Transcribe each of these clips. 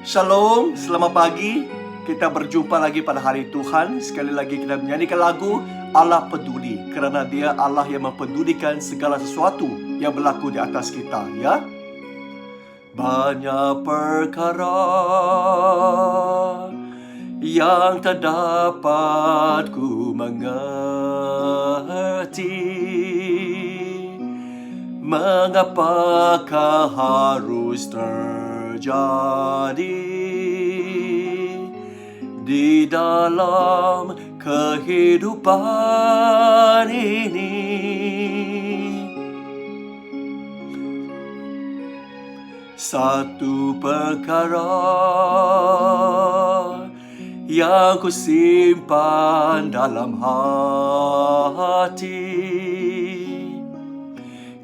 Shalom, selamat pagi. Kita berjumpa lagi pada hari Tuhan. Sekali lagi kita menyanyikan lagu Allah Peduli, kerana Dia Allah yang mempedulikan segala sesuatu yang berlaku di atas kita, ya. Banyak perkara yang tak dapat ku mengerti, mengapakah harus terjadi di dalam kehidupan ini. Satu perkara yang ku simpan dalam hati,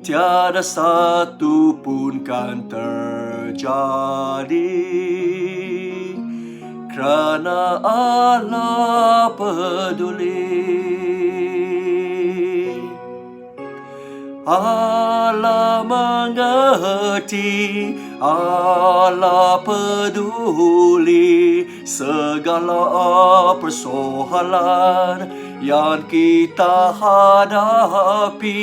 tiada satu pun kan terjadi, kerana Allah peduli. Allah mengerti, Allah peduli segala persoalan yang kita hadapi.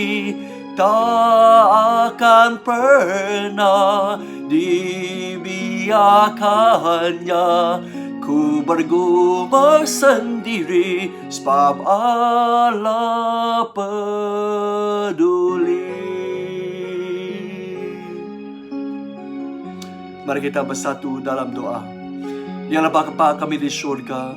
Tak akan pernah dibiarkannya ku bergumam sendiri, sebab Allah peduli. Mari kita bersatu dalam doa. Ya Allah Bapa kami di syurga,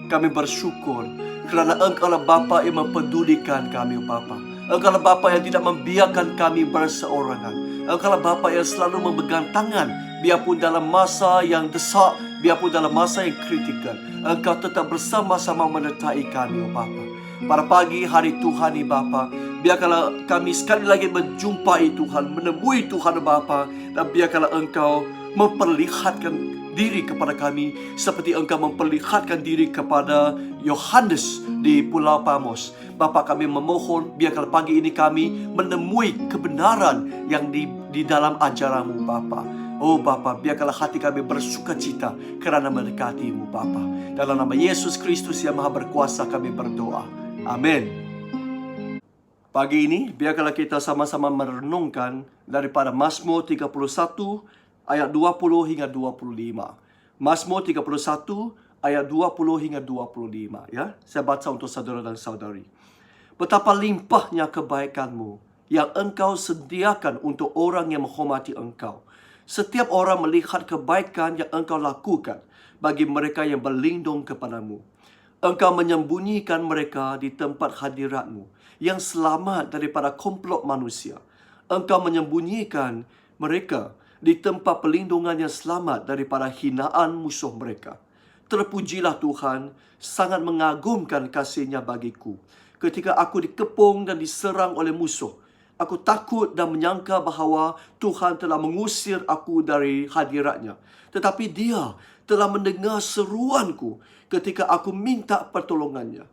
kami bersyukur kerana Engkaulah Bapa yang mempedulikan kami, Bapa. Engkaulah Bapa yang tidak membiarkan kami berseorangan. Engkaulah Bapa yang selalu memegang tangan, biarpun dalam masa yang desak, biarpun dalam masa yang kritikal, Engkau tetap bersama-sama menyertai kami, Bapa. Pada pagi hari Tuhan ini, Bapa, biarkanlah kami sekali lagi menjumpai Tuhan, menemui Tuhan, Bapa, dan biarkanlah Engkau memperlihatkan diri kepada kami seperti Engkau memperlihatkan diri kepada Yohanes di Pulau Patmos. Bapa, kami memohon biarkanlah pagi ini kami menemui kebenaran yang di dalam ajaran-Mu, Bapa. Oh Bapa, biarkanlah hati kami bersukacita kerana mendekati-Mu, Bapa. Dalam nama Yesus Kristus yang Maha Berkuasa kami berdoa. Amin. Pagi ini biarkanlah kita sama-sama merenungkan daripada Mazmur 31 ayat 20 hingga 25. Mazmur 31 ayat 20 hingga 25, ya. Saya baca untuk saudara dan saudari. Betapa limpahnya kebaikan-Mu yang Engkau sediakan untuk orang yang menghormati Engkau. Setiap orang melihat kebaikan yang Engkau lakukan bagi mereka yang berlindung kepadamu. Engkau menyembunyikan mereka di tempat hadirat-Mu yang selamat daripada komplot manusia. Engkau menyembunyikan mereka di tempat perlindungan yang selamat daripada hinaan musuh mereka. Terpujilah Tuhan, sangat mengagumkan kasih-Nya bagiku. Ketika aku dikepung dan diserang oleh musuh, aku takut dan menyangka bahawa Tuhan telah mengusir aku dari hadirat-Nya. Tetapi Dia telah mendengar seruanku ketika aku minta pertolongan-Nya.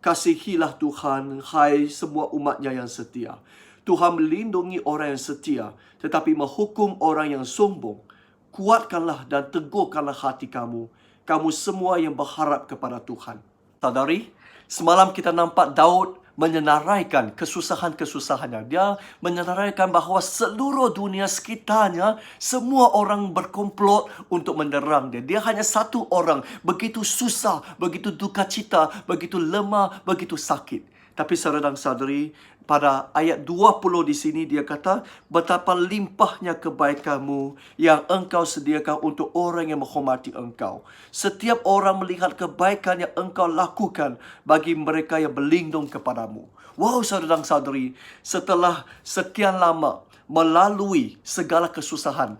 Kasihilah Tuhan, hai semua umat-Nya yang setia. Tuhan melindungi orang yang setia, tetapi menghukum orang yang sombong. Kuatkanlah dan teguhkanlah hati kamu, kamu semua yang berharap kepada Tuhan. Saudari, semalam kita nampak Daud menyenaraikan kesusahan-kesusahannya. Dia menyenaraikan bahawa seluruh dunia sekitarnya, semua orang berkomplot untuk menyerang dia. Dia hanya satu orang, begitu susah, begitu duka cita, begitu lemah, begitu sakit. Tapi saudara dan saudari, pada ayat 20 di sini dia kata, betapa limpahnya kebaikan-Mu yang Engkau sediakan untuk orang yang menghormati Engkau. Setiap orang melihat kebaikan yang Engkau lakukan bagi mereka yang berlindung kepadamu. Wow, saudara dan saudari, setelah sekian lama melalui segala kesusahan,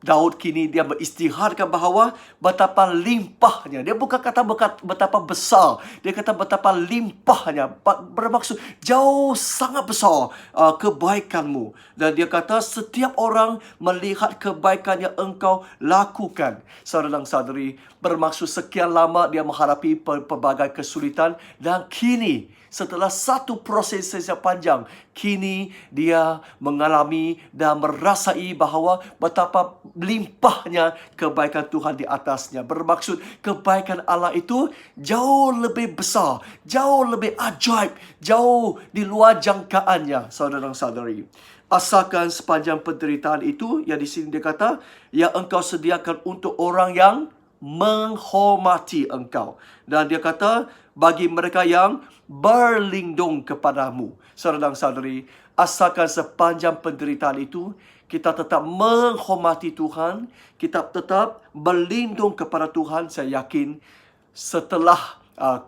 Daud kini dia beristiharkan bahawa betapa limpahnya. Dia bukan kata betapa besar. Dia kata betapa limpahnya. Bermaksud jauh sangat besar kebaikan-Mu. Dan dia kata setiap orang melihat kebaikan yang Engkau lakukan. Saudara dan saudari, bermaksud sekian lama dia menghadapi pelbagai kesulitan. Dan kini setelah satu proses yang panjang, kini dia mengalami dan merasai bahawa betapa limpahnya kebaikan Tuhan di atasnya. Bermaksud kebaikan Allah itu jauh lebih besar, jauh lebih ajaib, jauh di luar jangkaannya, saudara dan saudari. Asalkan sepanjang penderitaan itu, yang di sini dia kata, yang engkau sediakan untuk orang yang menghormati engkau. Dan dia kata, bagi mereka yang berlindung kepadamu. Saudara dan saudari, asalkan sepanjang penderitaan itu, kita tetap menghormati Tuhan, kita tetap berlindung kepada Tuhan. Saya yakin setelah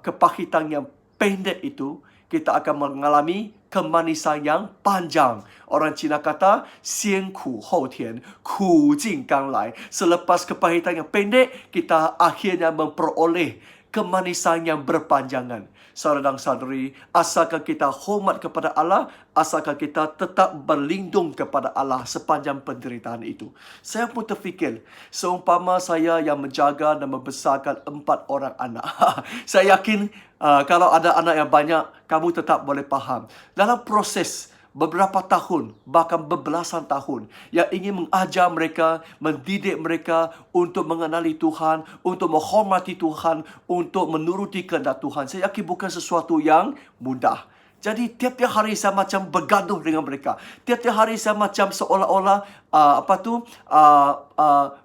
kepahitan yang pendek itu, kita akan mengalami kemanisan yang panjang. Orang Cina kata, 先苦后甜，苦尽甘来. Selepas kepahitan yang pendek, kita akhirnya memperoleh kemanisan yang berpanjangan. Saudara dan saudari, asalkan kita hormat kepada Allah, asalkan kita tetap berlindung kepada Allah sepanjang penderitaan itu. Saya pun terfikir, seumpama saya yang menjaga dan membesarkan 4 orang anak. Saya yakin kalau ada anak yang banyak, kamu tetap boleh faham. Dalam proses beberapa tahun, bahkan berbelasan tahun, yang ingin mengajar mereka, mendidik mereka untuk mengenali Tuhan, untuk menghormati Tuhan, untuk menuruti kehendak Tuhan. Saya yakin bukan sesuatu yang mudah. Jadi tiap-tiap hari saya macam bergaduh dengan mereka. Tiap-tiap hari saya macam seolah-olah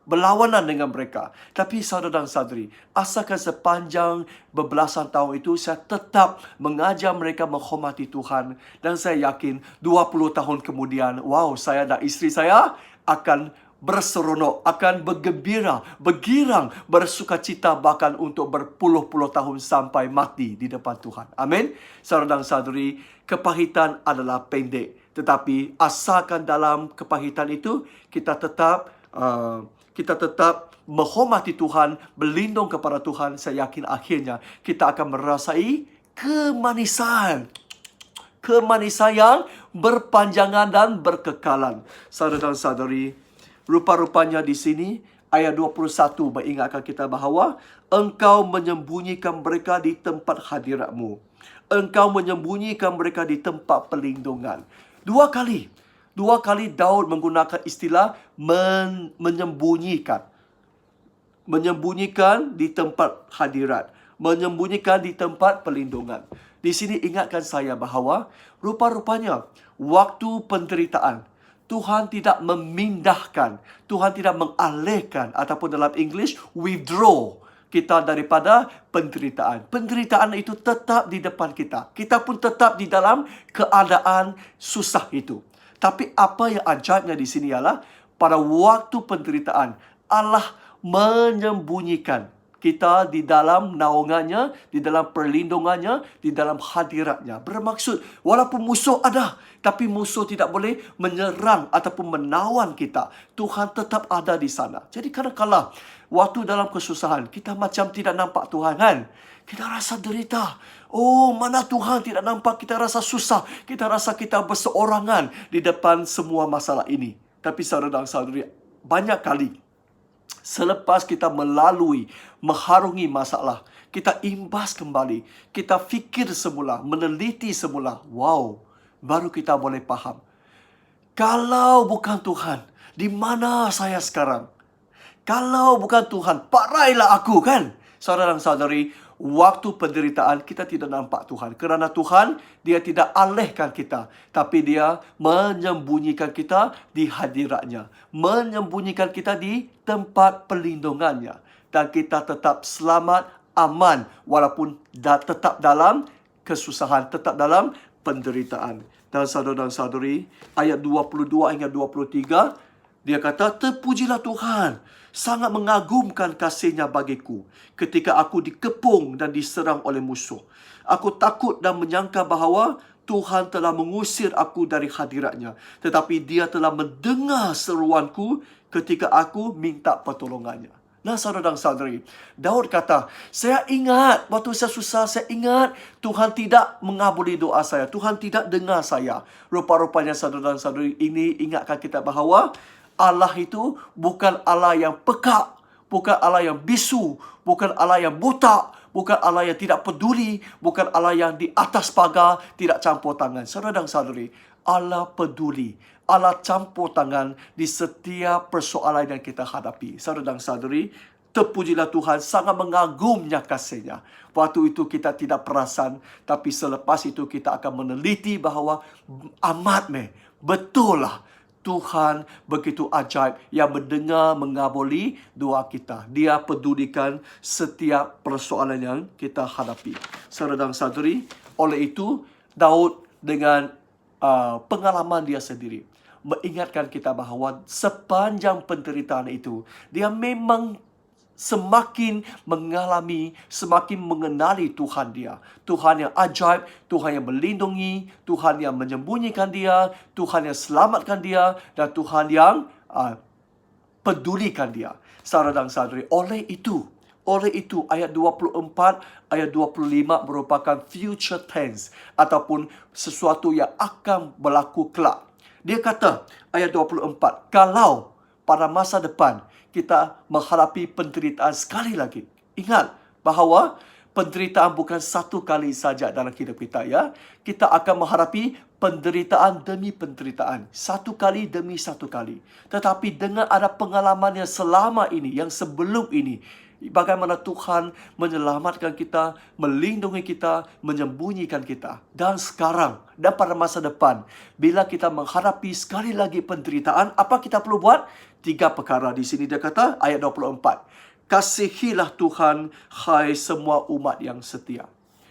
berlawanan dengan mereka. Tapi saudara dan saudari, asalkan sepanjang berbelasan tahun itu saya tetap mengajar mereka menghormati Tuhan. Dan saya yakin 20 tahun kemudian, wow, saya dan isteri saya akan berseronok, akan bergembira, bergirang, bersukacita bahkan untuk berpuluh-puluh tahun sampai mati di depan Tuhan. Amin. Saudara dan saudari, kepahitan adalah pendek, tetapi asalkan dalam kepahitan itu kita tetap menghormati Tuhan, berlindung kepada Tuhan, saya yakin akhirnya kita akan merasai kemanisan yang berpanjangan dan berkekalan. Saudara dan saudari, rupa-rupanya di sini ayat 21 mengingatkan kita bahawa engkau menyembunyikan mereka di tempat hadiratmu. Engkau menyembunyikan mereka di tempat perlindungan. Dua kali Daud menggunakan istilah menyembunyikan. Menyembunyikan di tempat hadirat. Menyembunyikan di tempat perlindungan. Di sini ingatkan saya bahawa rupa-rupanya waktu penderitaan, Tuhan tidak memindahkan, Tuhan tidak mengalihkan, ataupun dalam English, withdraw kita daripada penderitaan. Penderitaan itu tetap di depan kita. Kita pun tetap di dalam keadaan susah itu. Tapi apa yang ajaibnya di sini ialah, pada waktu penderitaan, Allah menyembunyikan kita di dalam naungannya, di dalam perlindungannya, di dalam hadiratnya. Bermaksud, walaupun musuh ada, tapi musuh tidak boleh menyerang ataupun menawan kita. Tuhan tetap ada di sana. Jadi kadang-kadang waktu dalam kesusahan, kita macam tidak nampak Tuhan, kan? Kita rasa derita. Oh, mana Tuhan tidak nampak, kita rasa susah. Kita rasa kita berseorangan di depan semua masalah ini. Tapi saudara dan saudari, banyak kali selepas kita mengharungi masalah, kita imbas kembali, kita fikir semula, meneliti semula, wow, baru kita boleh faham. Kalau bukan Tuhan, di mana saya sekarang? Kalau bukan Tuhan, parailah aku, kan? Saudara dan saudari, waktu penderitaan kita tidak nampak Tuhan. Kerana Tuhan, Dia tidak alihkan kita, tapi Dia menyembunyikan kita di hadiratnya, menyembunyikan kita di tempat perlindungannya. Dan kita tetap selamat, aman, walaupun tetap dalam kesusahan, tetap dalam penderitaan. Dan saudara dan saudari, ayat 22 hingga 23, dia kata, terpujilah Tuhan, sangat mengagumkan kasih-Nya bagiku ketika aku dikepung dan diserang oleh musuh. Aku takut dan menyangka bahawa Tuhan telah mengusir aku dari hadirat-Nya, tetapi Dia telah mendengar seruanku ketika aku minta pertolongan-Nya. Nah, saudara dan saudari, Daud kata, saya ingat waktu saya susah, saya ingat Tuhan tidak mengabuli doa saya, Tuhan tidak dengar saya. Rupa-rupanya saudara dan saudari, ini ingatkan kita bahawa Allah itu bukan Allah yang pekak, bukan Allah yang bisu, bukan Allah yang buta, bukan Allah yang tidak peduli, bukan Allah yang di atas pagar tidak campur tangan. Saudara dan saudari, Allah peduli. Allah campur tangan di setiap persoalan yang kita hadapi. Saudara dan saudari, terpujilah Tuhan, sangat mengagumnya kasih-Nya. Waktu itu kita tidak perasan, tapi selepas itu kita akan meneliti bahawa betul lah Tuhan begitu ajaib yang mendengar, mengabuli doa kita. Dia pedulikan setiap persoalan yang kita hadapi. Saudara dan saudari, oleh itu Daud dengan pengalaman dia sendiri mengingatkan kita bahawa sepanjang penderitaan itu, dia memang semakin mengalami, semakin mengenali Tuhan dia. Tuhan yang ajaib, Tuhan yang melindungi, Tuhan yang menyembunyikan dia, Tuhan yang selamatkan dia, dan Tuhan yang pedulikan dia. Saudara dan saudari, oleh itu ayat 24, ayat 25 merupakan future tense ataupun sesuatu yang akan berlaku kelak. Dia kata, ayat 24, kalau pada masa depan kita menghadapi penderitaan sekali lagi. Ingat bahawa penderitaan bukan satu kali saja dalam hidup kita, ya. Kita akan menghadapi penderitaan demi penderitaan, satu kali demi satu kali. Tetapi dengan ada pengalaman yang selama ini, yang sebelum ini, bagaimana Tuhan menyelamatkan kita, melindungi kita, menyembunyikan kita. Dan sekarang, dan pada masa depan, bila kita menghadapi sekali lagi penderitaan, apa kita perlu buat? 3 perkara di sini dia kata, ayat 24. Kasihilah Tuhan, hai semua umat yang setia.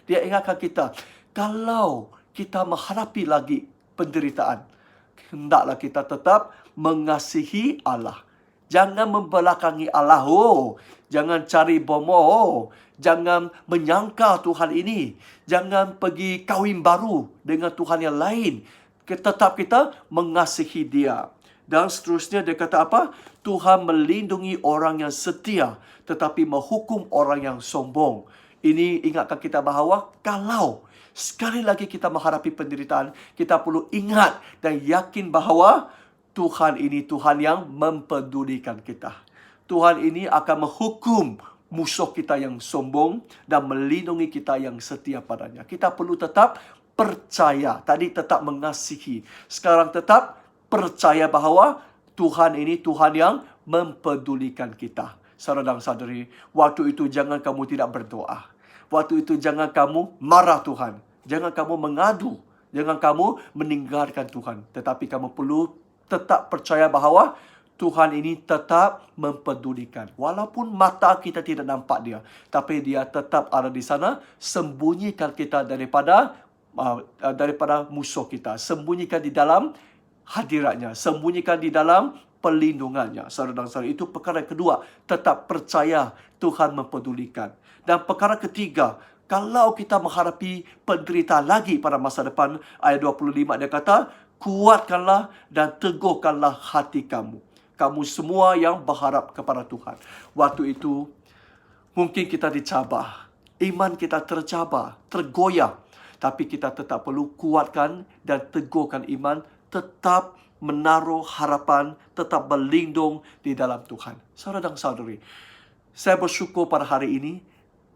Dia ingatkan kita, kalau kita menghadapi lagi penderitaan, hendaklah kita tetap mengasihi Allah. Jangan membelakangi Allah. Jangan cari bomo. Jangan menyangka Tuhan ini. Jangan pergi kahwin baru dengan Tuhan yang lain. Tetap kita mengasihi Dia. Dan seterusnya dia kata apa? Tuhan melindungi orang yang setia, tetapi menghukum orang yang sombong. Ini ingatkan kita bahawa kalau sekali lagi kita menghadapi penderitaan, kita perlu ingat dan yakin bahawa Tuhan ini Tuhan yang mempedulikan kita. Tuhan ini akan menghukum musuh kita yang sombong dan melindungi kita yang setia padanya. Kita perlu tetap percaya. Tadi tetap mengasihi. Sekarang tetap percaya bahawa Tuhan ini Tuhan yang mempedulikan kita. Saudara dan saudari, waktu itu jangan kamu tidak berdoa. Waktu itu jangan kamu marah Tuhan. Jangan kamu mengadu. Jangan kamu meninggalkan Tuhan. Tetapi kamu perlu tetap percaya bahawa Tuhan ini tetap mempedulikan. Walaupun mata kita tidak nampak Dia, tapi Dia tetap ada di sana, sembunyikan kita daripada musuh kita. Sembunyikan di dalam hadiratnya, sembunyikan di dalam perlindungannya. Saudara dan saudari, itu perkara kedua, tetap percaya Tuhan mempedulikan. Dan perkara ketiga, kalau kita menghadapi penderitaan lagi pada masa depan, ayat 25 dia kata, kuatkanlah dan teguhkanlah hati kamu. Kamu semua yang berharap kepada Tuhan. Waktu itu, mungkin kita dicabar. Iman kita tercabar, tergoyah. Tapi kita tetap perlu kuatkan dan teguhkan iman. Tetap menaruh harapan, tetap berlindung di dalam Tuhan. Saudara dan saudari, saya bersyukur pada hari ini,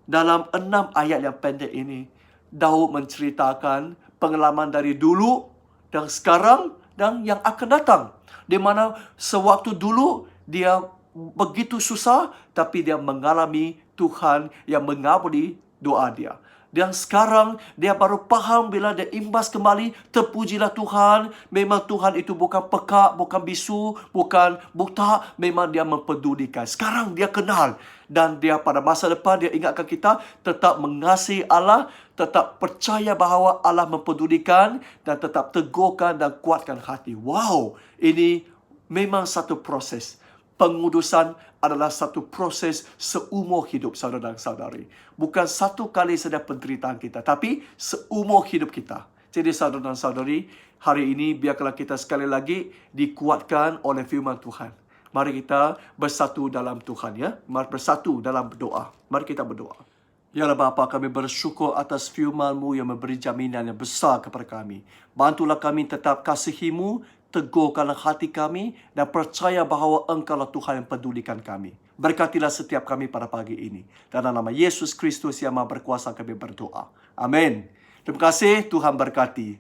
dalam 6 ayat yang pendek ini, Daud menceritakan pengalaman dari dulu, dan sekarang, dan yang akan datang. Di mana sewaktu dulu dia begitu susah, tapi dia mengalami Tuhan yang mengabuli doa dia. Dan sekarang dia baru faham bila dia imbas kembali, terpujilah Tuhan. Memang Tuhan itu bukan pekak, bukan bisu, bukan buta. Memang dia mempedulikan. Sekarang dia kenal. Dan dia pada masa depan dia ingatkan kita tetap mengasihi Allah, tetap percaya bahawa Allah mempedulikan, dan tetap teguhkan dan kuatkan hati. Wow, ini memang satu proses. Pengudusan adalah satu proses seumur hidup, saudara dan saudari. Bukan satu kali saja penderitaan kita, tapi seumur hidup kita. Jadi saudara dan saudari, hari ini biarlah kita sekali lagi dikuatkan oleh firman Tuhan. Mari kita bersatu dalam Tuhan, ya. Mari bersatu dalam doa. Mari kita berdoa. Ya Allah Bapa, kami bersyukur atas firman-Mu yang memberi jaminan yang besar kepada kami. Bantulah kami tetap kasihi-Mu, teguhkanlah hati kami, dan percaya bahawa Engkau-lah Tuhan yang pedulikan kami. Berkatilah setiap kami pada pagi ini. Dalam nama Yesus Kristus yang Maha Berkuasa kami berdoa. Amin. Terima kasih, Tuhan berkati.